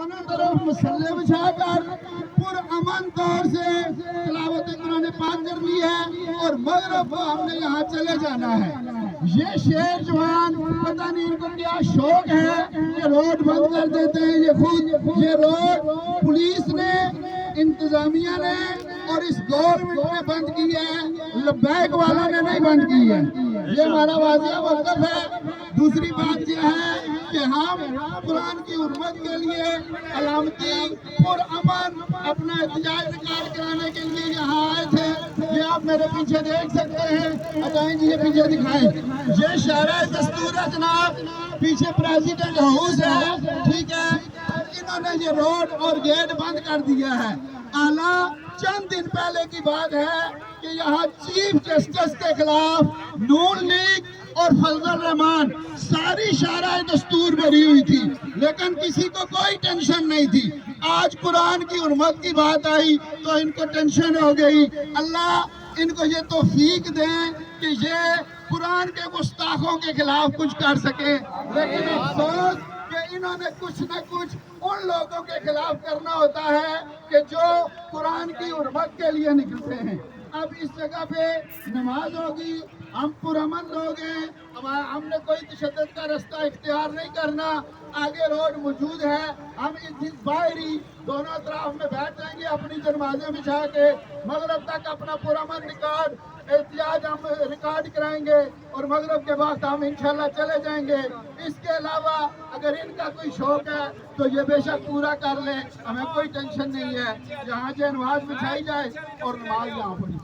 دونوں طرف مسلح بچھا کر پرامن طور سے تلاوت قرآن پاک کرنی ہے اور مغرب کو ہم نے یہاں چلے جانا ہے۔ یہ شیر جوان پتہ نہیں ان کو کیا شوق ہے کہ روڈ بند کر دیتے ہیں۔ یہ خود یہ روڈ پولیس نے، انتظامیہ نے اور اس گورنمنٹ نے بند کی ہے، لبیک والوں نے نہیں بند کی ہے۔ یہ ہمارا واضح موقف ہے۔ دوسری بات یہ ہے کہ ہم قرآن کی حرمت کے لیے علامتی پرامن اپنا احتجاج ریکارڈ کرانے کے لیے یہاں آئے تھے۔ یہ آپ میرے پیچھے دیکھ سکتے ہیں، بتائیں جی یہ پیچھے دکھائیں، یہ شارع دستور ہے جناب، پیچھے پریزیڈنٹ ہاؤس ہے، ٹھیک ہے۔ انہوں نے یہ روڈ اور گیٹ بند کر دیا ہے۔ اعلیٰ چند دن پہلے کی بات ہے کہ یہاں چیف جسٹس کے خلاف نون لیگ اور فضل الرحمان ساری شارع دستور بھری ہوئی تھی، لیکن کسی کو کوئی ٹینشن نہیں تھی۔ آج قرآن کی حرمت کی بات آئی تو ان کو ٹینشن ہو گئی۔ اللہ ان کو یہ توفیق دیں کہ یہ قرآن کے گستاخوں کے خلاف کچھ کر سکیں، لیکن افسوس کہ انہوں نے کچھ نہ کچھ ان لوگوں کے خلاف کرنا ہوتا ہے کہ جو قرآن کی حرمت کے لیے نکلتے ہیں۔ اب اس جگہ پہ نماز ہوگی، ہم پرامن لوگ ہیں، ہم نے کوئی تشدد کا رستہ اختیار نہیں کرنا، آگے روڈ موجود ہے، ہم اس باہری دونوں طرف میں بیٹھ جائیں گے اپنی جنازے بچھا کے، مغرب تک اپنا پرامن ریکارڈ احتجاج ہم ریکارڈ کرائیں گے اور مغرب کے بعد ہم انشاءاللہ چلے جائیں گے۔ اس کے علاوہ اگر ان کا کوئی شوق ہے تو یہ بے شک پورا کر لیں، ہمیں کوئی ٹینشن نہیں ہے۔ یہاں جو نماز بچھائی جائے اور نماز یہاں پڑھی۔